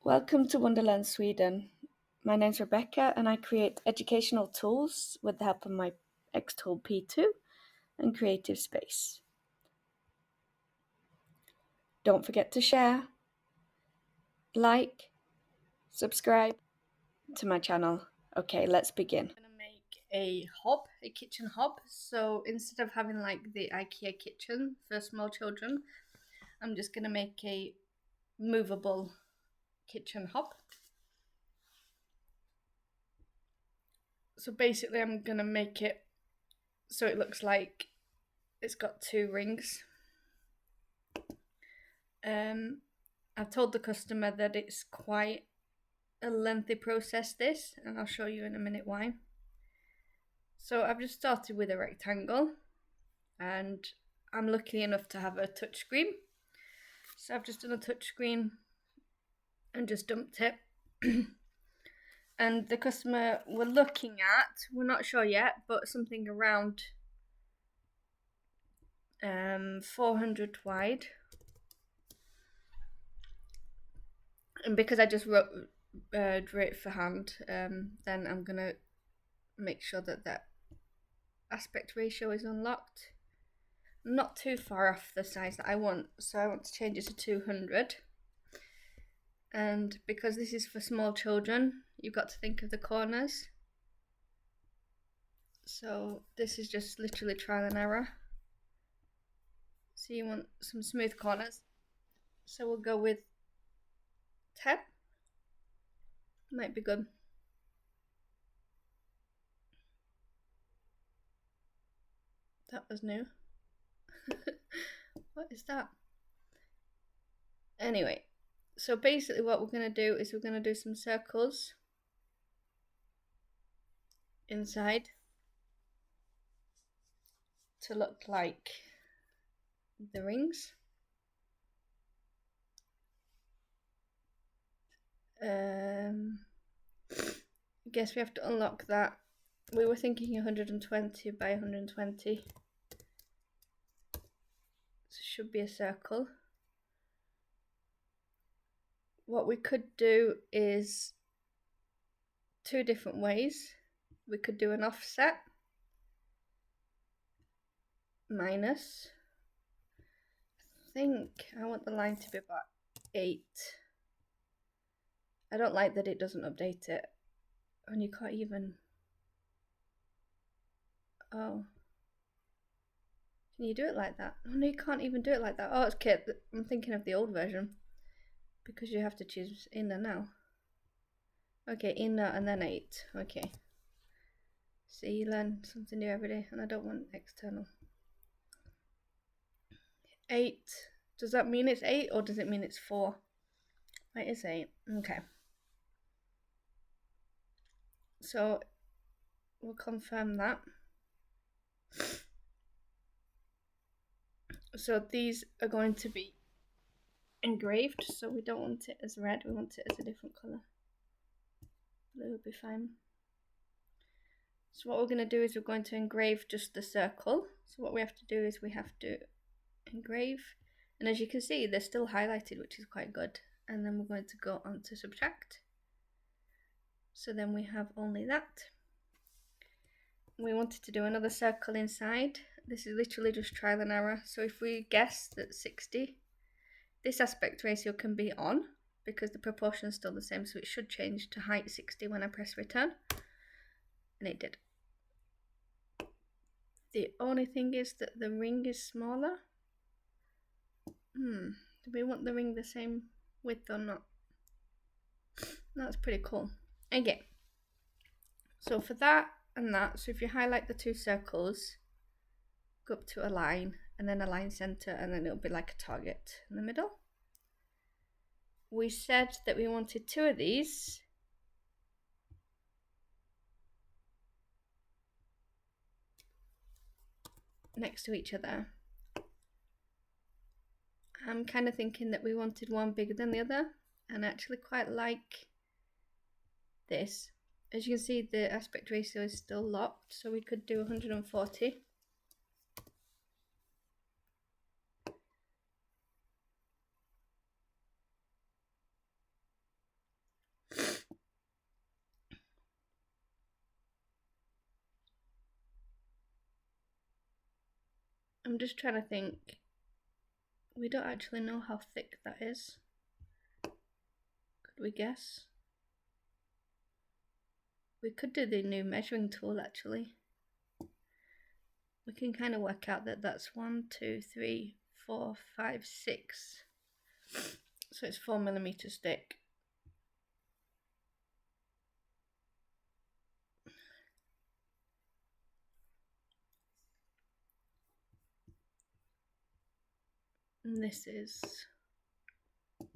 Welcome to Wonderland Sweden. My name's Rebecca and I create educational tools with the help of my XTool P2 and Creative Space. Don't forget to share, like, subscribe to my channel. Okay, let's begin. I'm gonna make a kitchen hob. So instead of having like the IKEA kitchen for small children, I'm just gonna make a movable kitchen hob. So basically I'm gonna make it so it looks like it's got two rings. I've told the customer that it's quite a lengthy process this, and I'll show you in a minute why. So I've just started with a rectangle and I'm lucky enough to have a touchscreen. So I've just done a touchscreen and just dumped it. And the customer we're looking at, we're not sure yet, but something around 400 wide. And because I just drew it for hand, then I'm gonna make sure that that aspect ratio is unlocked. I'm not too far off the size that I want, so I want to change it to 200. And because this is for small children, you've got to think of the corners. So this is just literally trial and error. So you want some smooth corners. So we'll go with 10. Might be good. That was new. What is that? Anyway, so basically what we're going to do is we're going to do some circles inside to look like the rings. I guess we have to unlock that. We were thinking 120 by 120. So it should be a circle. What we could do is two different ways. We could do an offset minus. I think I want the line to be about 8. I don't like that it doesn't update it. And you can't even... Oh. Can you do it like that? Oh no, you can't even do it like that. Oh, it's okay. I'm thinking of the old version. Because you have to choose inner now. Okay, inner and then 8. Okay. See, you learn something new every day, and I don't want external. 8. Does that mean it's 8 or does it mean it's 4? It is 8. Okay. So we'll confirm that. So these are going to be engraved, so we don't want it as red, we want it as a different colour. Blue will be fine. So what we're going to do is we're going to engrave just the circle. So what we have to do is we have to engrave, and as you can see they're still highlighted, which is quite good. And then we're going to go on to subtract. So then we have only that. We wanted to do another circle inside. This is literally just trial and error. So if we guess that 60, this aspect ratio can be on because the proportion is still the same, so it should change to height 60 when I press return, and it did. The only thing is that the ring is smaller. Do we want the ring the same width or not? That's pretty cool. Okay, so for that and that, so if you highlight the two circles, go up to a line and then a line center, and then it'll be like a target in the middle. We said that we wanted 2 of these. Next to each other. I'm kind of thinking that we wanted one bigger than the other, and I actually quite like this. As you can see, the aspect ratio is still locked, so we could do 140. I'm just trying to think. We don't actually know how thick that is. Could we guess? We could do the new measuring tool actually. We can kind of work out that that's 1, 2, 3, 4, 5, 6. So it's 4mm thick. And this is 2, 3,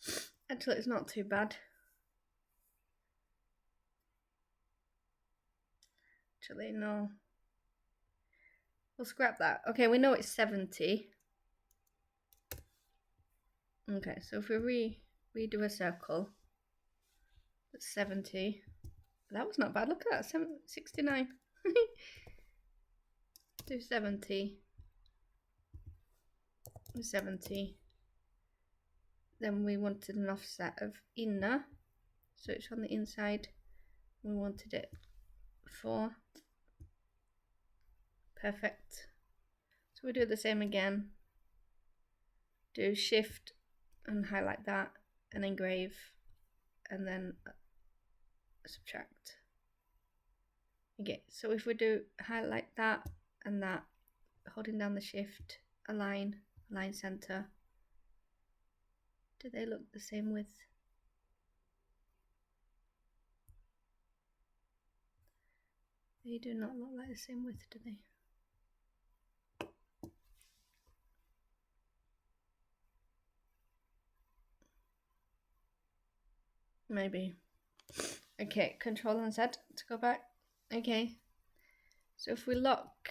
4, 5. Actually, it's not too bad. Actually, no. We'll scrap that. Okay, we know it's 70. Okay, so if we redo a circle, that's 70. That was not bad. Look at that, 69. Do 70. 70. Then we wanted an offset of inner, so it's on the inside. We wanted it 4. Perfect. So we do the same again. Do shift and highlight that and engrave, and then subtract. Okay, so if we do highlight that and that, holding down the shift, align center. Do they look the same width? They do not look like the same width, do they? Maybe. Okay, Control and Z to go back. Okay, so if we lock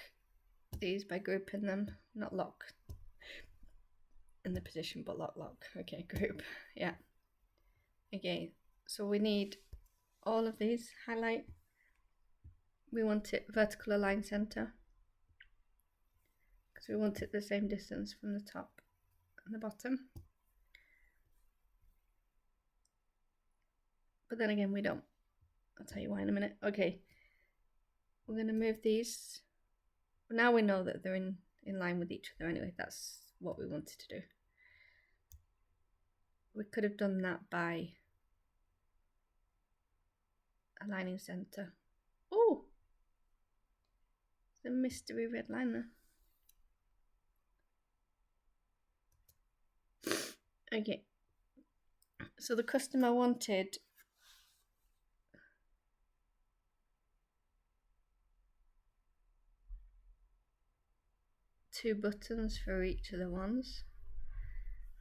these by grouping them, not lock in the position, but lock. Okay, group, yeah. Okay, so we need all of these, highlight. We want it vertical align center, because we want it the same distance from the top and the bottom. But then again, we don't. I'll tell you why in a minute. Okay, we're going to move these. Now we know that they're in line with each other anyway. That's what we wanted to do. We could have done that by aligning center. Oh, the mystery red line there. Okay, so the customer wanted two buttons for each of the ones.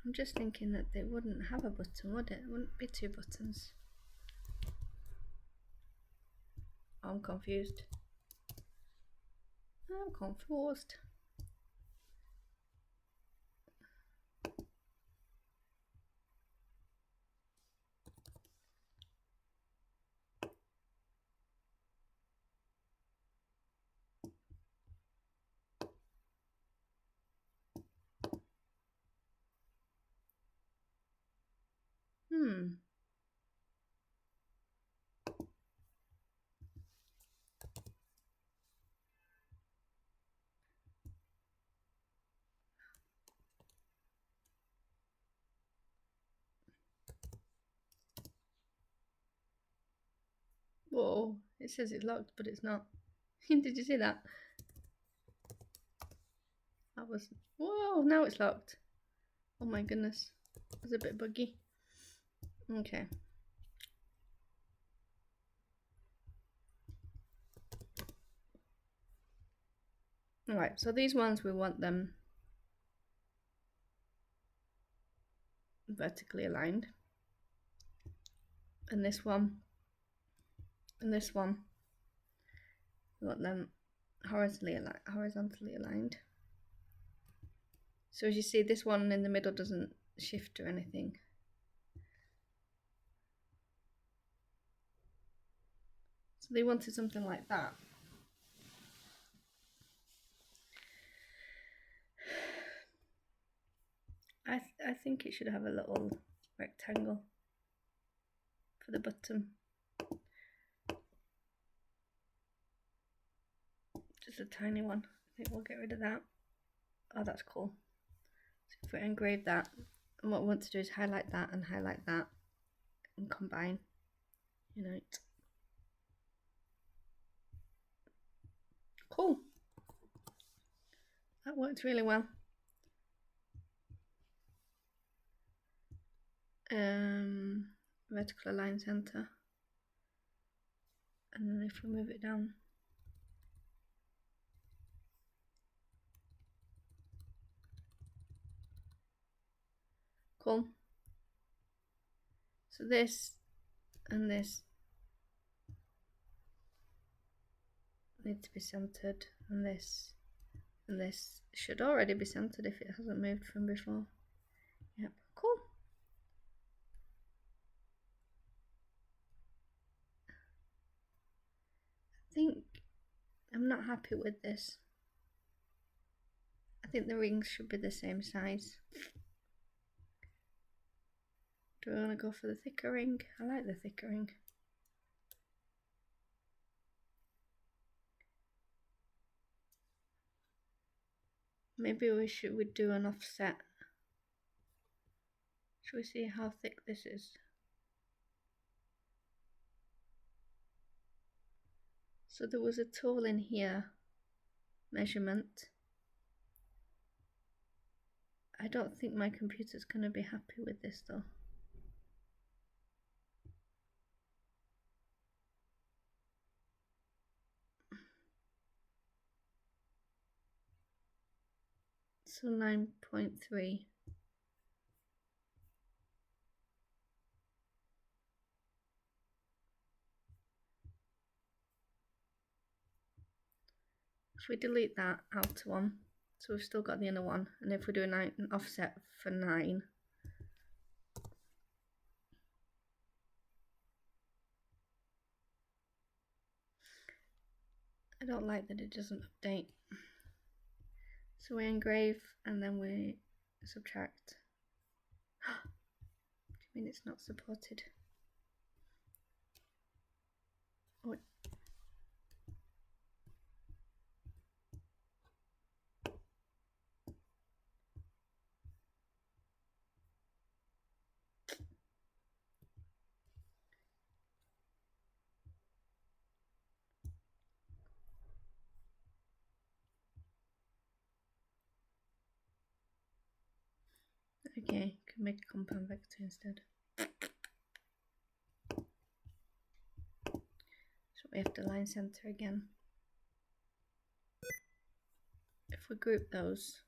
I'm just thinking that they wouldn't have a button, would it? It wouldn't be 2 buttons. I'm confused. I'm confused. Whoa, it says it's locked, but it's not. Did you see that? That was, whoa, now it's locked. Oh my goodness, it was a bit buggy. Okay. Alright, so these ones, we want them vertically aligned. And this one, and this one, we want them horizontally aligned. So as you see, this one in the middle doesn't shift or anything. So they wanted something like that. I think it should have a little rectangle for the bottom. Just a tiny one. I think we'll get rid of that. Oh, that's cool. So if we engrave that, and what we want to do is highlight that and combine, unite. Cool. That worked really well. Vertical align center, and then if we move it down, cool. So this and this need to be centered, and this should already be centered if it hasn't moved from before. Yep, cool. I think I'm not happy with this. I think the rings should be the same size. Do I want to go for the thicker ring? I like the thicker ring. Maybe we'd do an offset. Should we see how thick this is? So there was a tool in here, measurement. I don't think my computer's going to be happy with this though. So 9.3. If we delete that outer one, so we've still got the inner one, and if we do an offset for 9, I don't like that it doesn't update. So we engrave and then we subtract. Do you mean it's not supported? Oh, okay, can make a compound vector instead. So we have to line center again. If we group those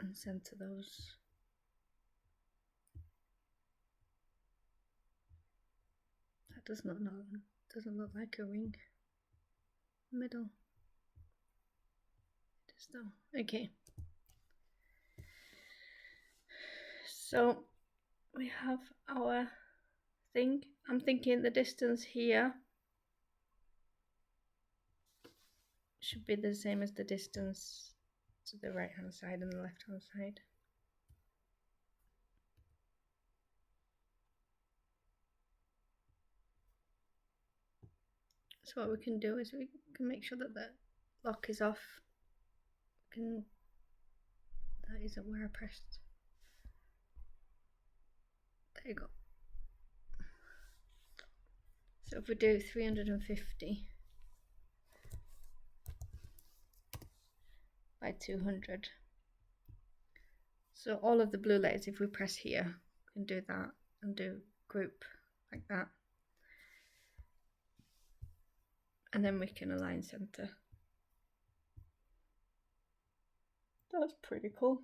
and center those, that doesn't look like a ring. Middle. It is though. Okay. So we have our thing. I'm thinking the distance here should be the same as the distance to the right hand side and the left hand side. So what we can do is we can make sure that the lock is off. That isn't where I pressed. There you go. So if we do 350 by 200, so all of the blue letters, if we press here, we can do that and do group like that. And then we can align center. That's pretty cool.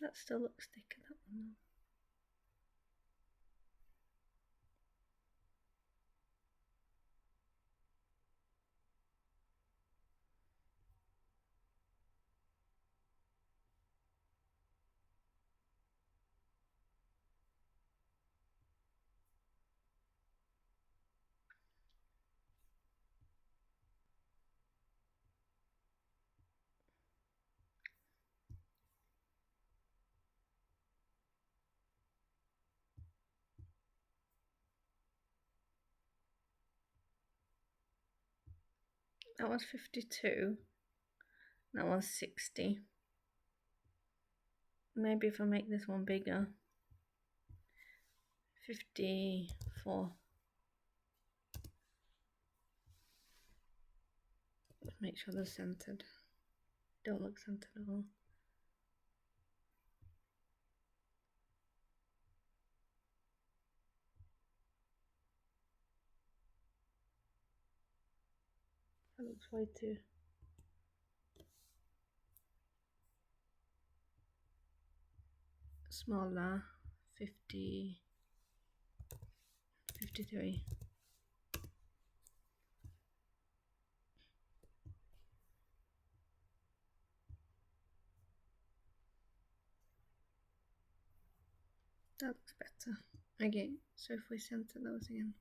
That still looks thicker, that one though. That was 52. That was 60. Maybe if I make this one bigger. 54. Make sure they're centered. Don't look centered at all. That looks way too small now. 50, 53. That looks better. Okay, so if we center those again.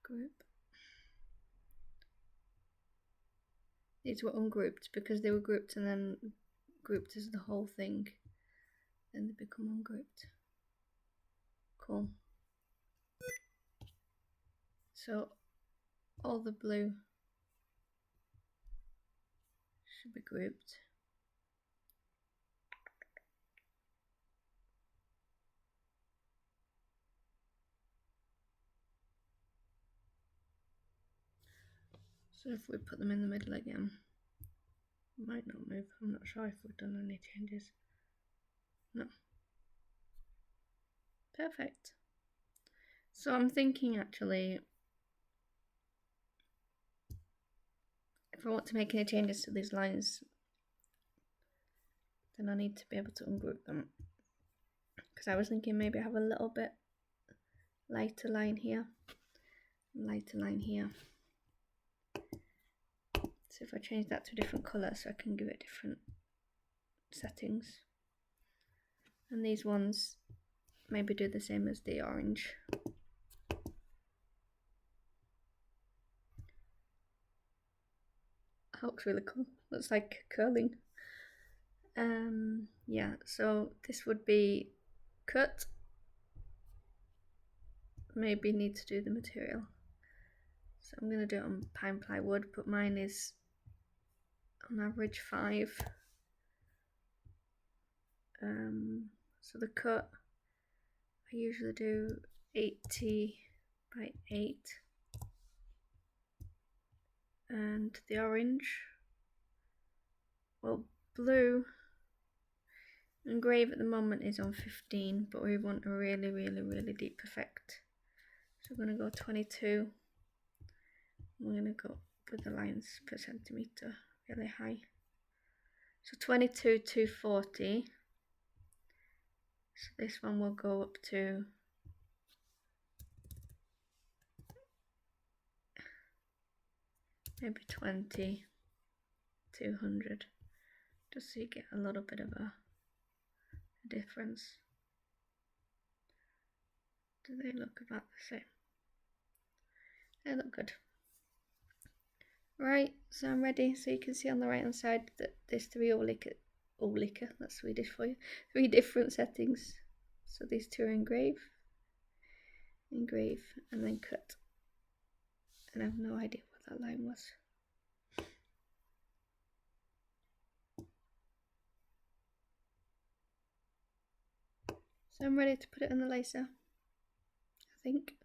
Group. These were ungrouped because they were grouped and then grouped as the whole thing. Then they become ungrouped. Cool. So all the blue should be grouped. So if we put them in the middle again, might not move. I'm not sure if we've done any changes. No. Perfect. So I'm thinking actually, if I want to make any changes to these lines, then I need to be able to ungroup them. Because I was thinking maybe have a little bit lighter line here, lighter line here. So if I change that to a different colour so I can give it different settings. And these ones maybe do the same as the orange. That looks really cool. Looks like curling. Yeah, so this would be cut. Maybe need to do the material. So I'm going to do it on pine plywood, but mine is on average 5. So the cut, I usually do 80 by 8. And the orange, well, blue engrave at the moment is on 15, but we want a really, really, really deep effect. So we're going to go 22. We're going to go with the lines per centimeter really high. So 22 to 40. So this one will go up to maybe 20, 200, just so you get a little bit of a difference. Do they look about the same? They look good. Right, so I'm ready. So you can see on the right hand side that there's 3 olika, that's Swedish for you, 3 different settings. So these 2 are engrave, and then cut. And I have no idea what that line was. So I'm ready to put it in the laser, I think.